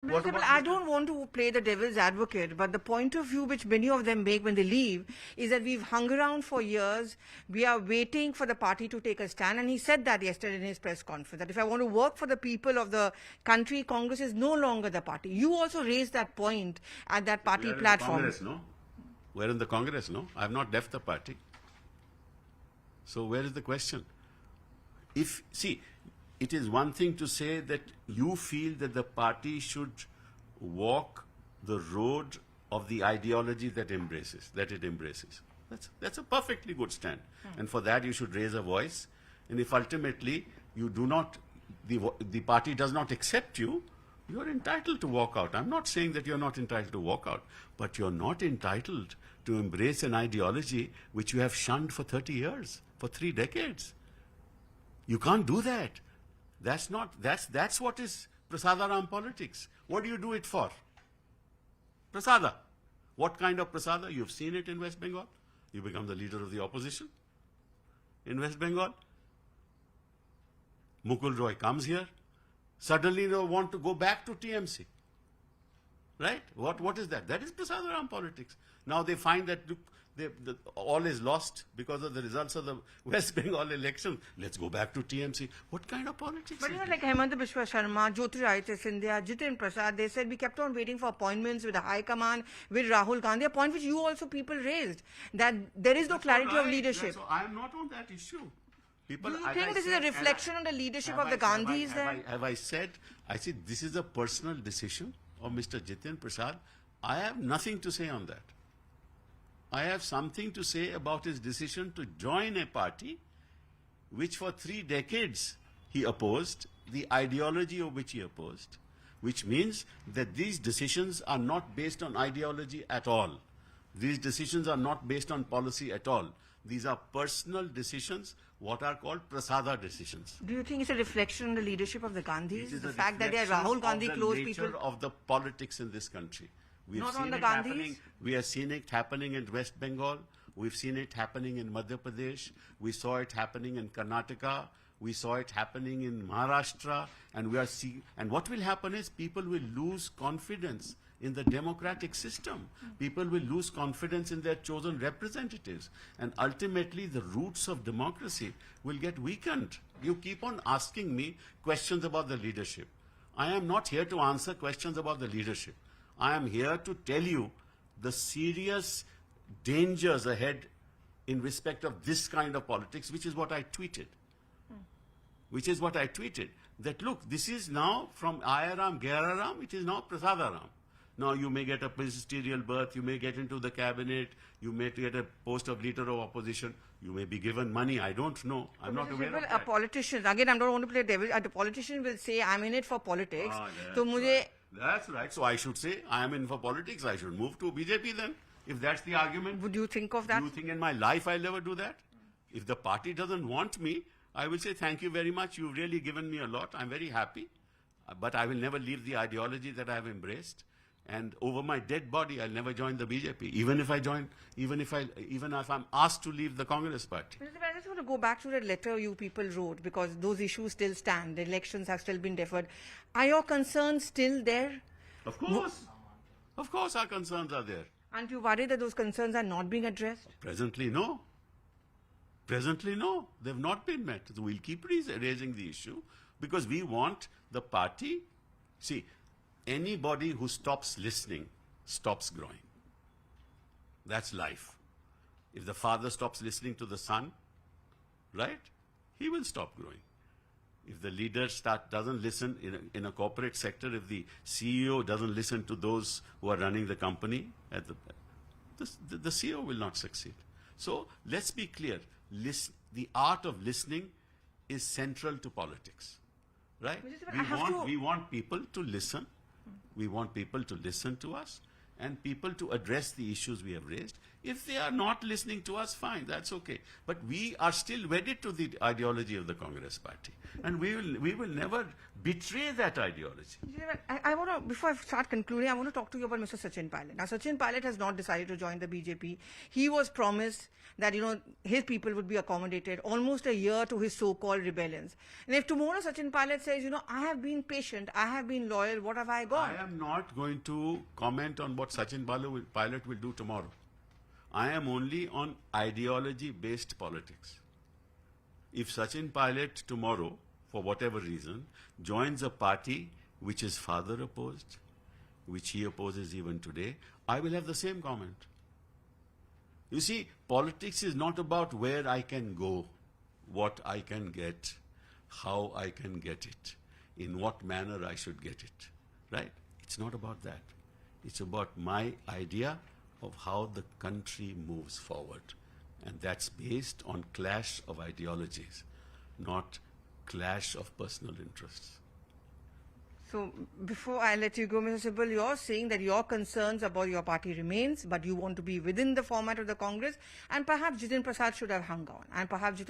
I don't want to play the devil's advocate, but the point of view which many of them make when they leave is that we've hung around for years. We are waiting for the party to take a stand. And he said that yesterday in his press conference, that if I want to work for the people of the country, Congress is no longer the party. You also raised that point at that party platform. Congress, no? We're in the Congress, no? I have not left the party. So where is the question? See, it is one thing to say that you feel that the party should walk the road of the ideology that it embraces. That's a perfectly good stand. And for that you should raise a voice. And if ultimately you do not, the party does not accept you, you are entitled to walk out. I'm not saying that you're not entitled to walk out, but you're not entitled to embrace an ideology which you have shunned for 30 years, for 3 decades. You can't do that. That's what is Prasadaram politics. What do you do it for? Prasada. What kind of prasada? You've seen it in West Bengal. You become the leader of the opposition in West Bengal. Mukul Roy comes here. Suddenly they want to go back to TMC. Right? What is that? That is Prasadaram politics. Now they find that all is lost because of the results of the West Bengal election. Let's go back to TMC. What kind of politics? But like Hemanta Biswa Sharma, Jyotiraditya Scindia, Jiten Prasad, they said we kept on waiting for appointments with the High Command, with Rahul Gandhi, a point which you also people raised, that there is no clarity of leadership. I am not on that issue. People, do you think this is a reflection on the leadership of the Gandhis then? Have I said this is a personal decision of Mr. Jiten Prasad? I have nothing to say on that. I have something to say about his decision to join a party which for 3 decades he opposed, the ideology of which he opposed, which means that these decisions are not based on ideology at all. These decisions are not based on policy at all. These are personal decisions, what are called prasada decisions. Do you think it's a reflection on the leadership of the Gandhis? The fact that they are Rahul Gandhi close people? Nature of the politics in this country. Not on the Gandhis? We have seen it happening in West Bengal. We've seen it happening in Madhya Pradesh. We saw it happening in Karnataka. We saw it happening in Maharashtra. And what will happen is people will lose confidence in the democratic system. People will lose confidence in their chosen representatives. And ultimately, the roots of democracy will get weakened. You keep on asking me questions about the leadership. I am not here to answer questions about the leadership. I am here to tell you the serious dangers ahead in respect of this kind of politics, which is what I tweeted. That look, this is now from Ayaram, Geraram, it is now Prasadaram. Now you may get a ministerial berth, you may get into the cabinet, you may get a post of leader of opposition, you may be given money, I don't know. I'm not aware of that. Politicians, again, I don't want to play devil, the politician will say, I'm in it for politics. That's right. So I should say, I am in for politics, I should move to BJP then, if that's the argument. Would you think of that? Do you think in my life I'll ever do that? If the party doesn't want me, I will say, thank you very much, you've really given me a lot, I'm very happy. But I will never leave the ideology that I have embraced. And over my dead body, I'll never join the BJP, even if I'm asked to leave the Congress party. I just want to go back to the letter you people wrote, because those issues still stand. The elections have still been deferred. Are your concerns still there? Of course. Of course our concerns are there. Aren't you worried that those concerns are not being addressed? Presently, no. Presently, no. They've not been met. So we'll keep raising the issue because we want the party. See, anybody who stops listening stops growing. That's life. If the father stops listening to the son, right, he will stop growing. If the leader doesn't listen in a corporate sector, if the CEO doesn't listen to those who are running the company, the CEO will not succeed. So let's be clear. The art of listening is central to politics, right? We want people to listen. We want people to listen to us and people to address the issues we have raised. If they are not listening to us, fine, that's okay. But we are still wedded to the ideology of the Congress Party. And we will never betray that ideology. I want to, before I start concluding, I want to talk to you about Mr. Sachin Pilot. Now, Sachin Pilot has not decided to join the BJP. He was promised that, his people would be accommodated almost a year to his so-called rebellions. And if tomorrow Sachin Pilot says, I have been patient, I have been loyal, what have I got? I am not going to comment on what Sachin Pilot will do tomorrow. I am only on ideology-based politics. If Sachin Pilot tomorrow, for whatever reason, joins a party which his father opposed, which he opposes even today, I will have the same comment. You see, politics is not about where I can go, what I can get, how I can get it, in what manner I should get it, right? It's not about that. It's about my idea of how the country moves forward. And that's based on clash of ideologies, not clash of personal interests. So, before I let you go, Mr. Sibal, you're saying that your concerns about your party remains, but you want to be within the format of the Congress, and perhaps Jitin Prasad should have hung on. And perhaps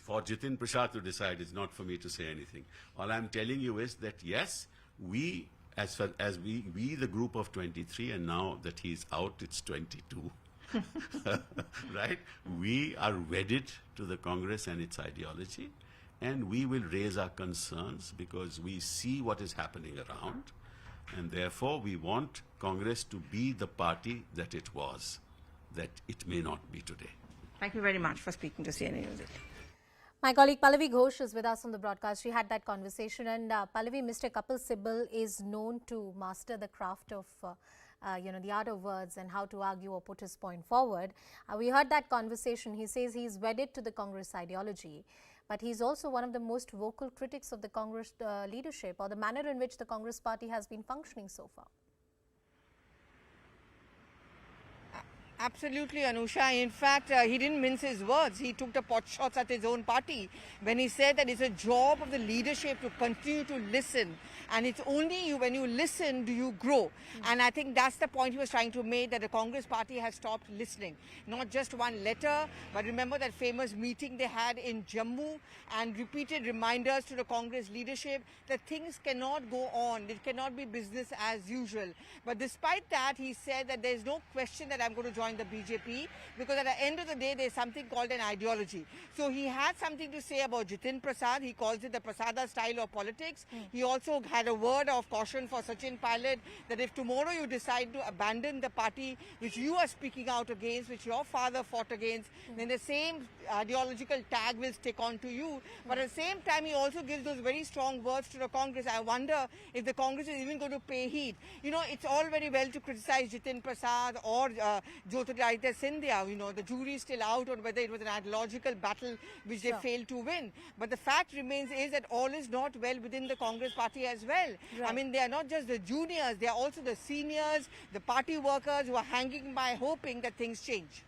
for Jitin Prasad to decide, it's not for me to say anything. All I'm telling you is that yes, we, as far as we the group of 23, and now that he's out, it's 22, right? We are wedded to the Congress and its ideology, and we will raise our concerns because we see what is happening around, and therefore we want Congress to be the party that it was, that it may not be today. Thank you very much for speaking to CNN News. My colleague Pallavi Ghosh is with us on the broadcast. She had that conversation, and Pallavi, Mr. Kapil Sibal is known to master the craft of, the art of words and how to argue or put his point forward. We heard that conversation. He says he's wedded to the Congress ideology, but he's also one of the most vocal critics of the Congress leadership or the manner in which the Congress party has been functioning so far. Absolutely, Anusha. In fact, he didn't mince his words. He took the pot shots at his own party when he said that it's a job of the leadership to continue to listen. And it's only when you listen do you grow. And I think that's the point he was trying to make, that the Congress party has stopped listening. Not just one letter, but remember that famous meeting they had in Jammu, and repeated reminders to the Congress leadership that things cannot go on. It cannot be business as usual. But despite that, he said that there's no question that I'm going to join the BJP, because at the end of the day, there's something called an ideology. So he had something to say about Jitin Prasad. He calls it the Prasada style of politics. He also had a word of caution for Sachin Pilot that if tomorrow you decide to abandon the party which you are speaking out against, which your father fought against, then the same ideological tag will stick on to you. But at the same time, he also gives those very strong words to the Congress. I wonder if the Congress is even going to pay heed. It's all very well to criticize Jitin Prasad or Jyotiraditya Scindia. The jury is still out on whether it was an ideological battle which they failed to win. But the fact remains is that all is not well within the Congress party as well. Right. I mean, they are not just the juniors, they are also the seniors, the party workers who are hanging by hoping that things change.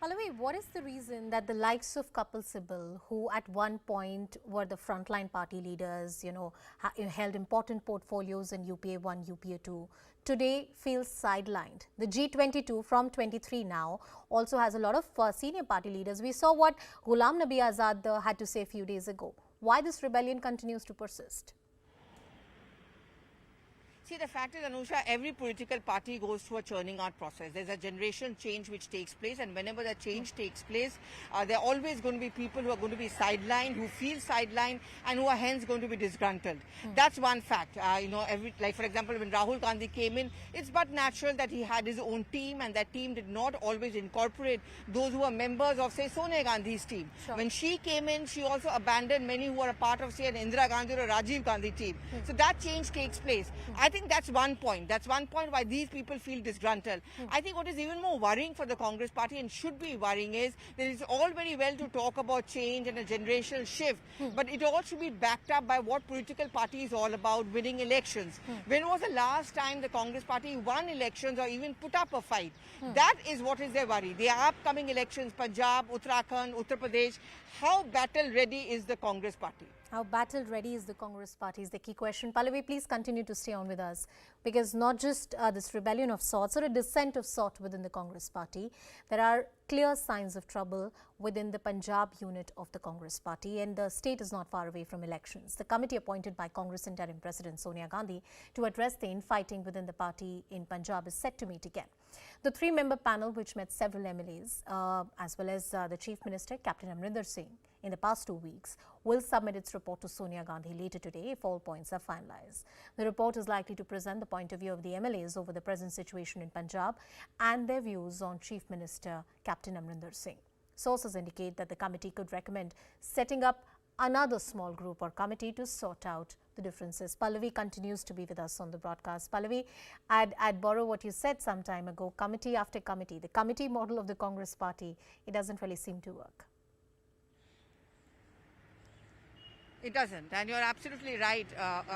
Pallavi, what is the reason that the likes of Kapil Sibal, who at one point were the frontline party leaders, held important portfolios in UPA 1, UPA 2, today feels sidelined? The G22 from 23 now also has a lot of senior party leaders. We saw what Ghulam Nabi Azad had to say a few days ago. Why this rebellion continues to persist? See, the fact is, Anusha, every political party goes through a churning out process. There's a generation change which takes place, and whenever that change takes place, there are always going to be people who are going to be sidelined, who feel sidelined, and who are hence going to be disgruntled. That's one fact. Like for example, when Rahul Gandhi came in, it's but natural that he had his own team, and that team did not always incorporate those who were members of, say, Sonia Gandhi's team. Sure. When she came in, she also abandoned many who were a part of, say, an Indira Gandhi or a Rajiv Gandhi team. So that change takes place. I think that's one point. That's one point why these people feel disgruntled. I think what is even more worrying for the Congress party, and should be worrying, is that it's all very well to talk about change and a generational shift, but it all should be backed up by what political party is all about: winning elections. When was the last time the Congress party won elections or even put up a fight? That is what is their worry. The upcoming elections, Punjab, Uttarakhand, Uttar Pradesh, how battle ready is the Congress party? How battle ready is the Congress party is the key question. Pallavi, please continue to stay on with us, because not just this rebellion of sorts or a dissent of sort within the Congress party, there are clear signs of trouble within the Punjab unit of the Congress party, and the state is not far away from elections. The committee appointed by Congress interim President Sonia Gandhi to address the infighting within the party in Punjab is set to meet again. The three-member panel, which met several MLAs as well as the Chief Minister Captain Amrinder Singh in the past 2 weeks, will submit its report to Sonia Gandhi later today if all points are finalized. The report is likely to present the point of view of the MLAs over the present situation in Punjab and their views on Chief Minister Captain Amrinder Singh. Sources indicate that the committee could recommend setting up another small group or committee to sort out the differences. Pallavi continues to be with us on the broadcast. Pallavi, I'd borrow what you said some time ago, committee after committee. The committee model of the Congress party, it doesn't really seem to work. It doesn't, and you're absolutely right,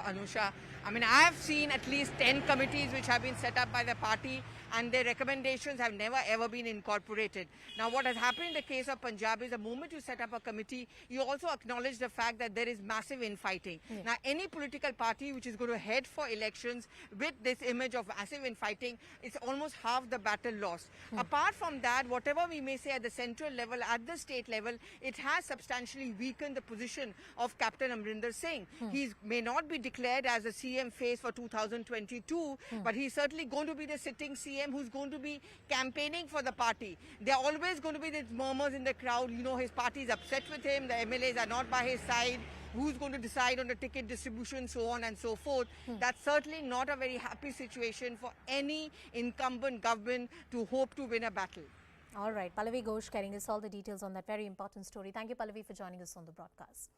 Anusha. I mean, I have seen at least 10 committees which have been set up by the party, and their recommendations have never ever been incorporated. Now, what has happened in the case of Punjab is the moment you set up a committee, you also acknowledge the fact that there is massive infighting. Yes. Now, any political party which is going to head for elections with this image of massive infighting, it's almost half the battle lost. Apart from that, whatever we may say at the central level, at the state level, it has substantially weakened the position of Captain Amrinder Singh. He may not be declared as a CM face for 2022, but he's certainly going to be the sitting CM who's going to be campaigning for the party. There are always going to be these murmurs in the crowd, you know, his party is upset with him, the MLAs are not by his side, who's going to decide on the ticket distribution, so on and so forth. That's certainly not a very happy situation for any incumbent government to hope to win a battle. All right, Pallavi Ghosh carrying us all the details on that very important story. Thank you, Pallavi, for joining us on the broadcast.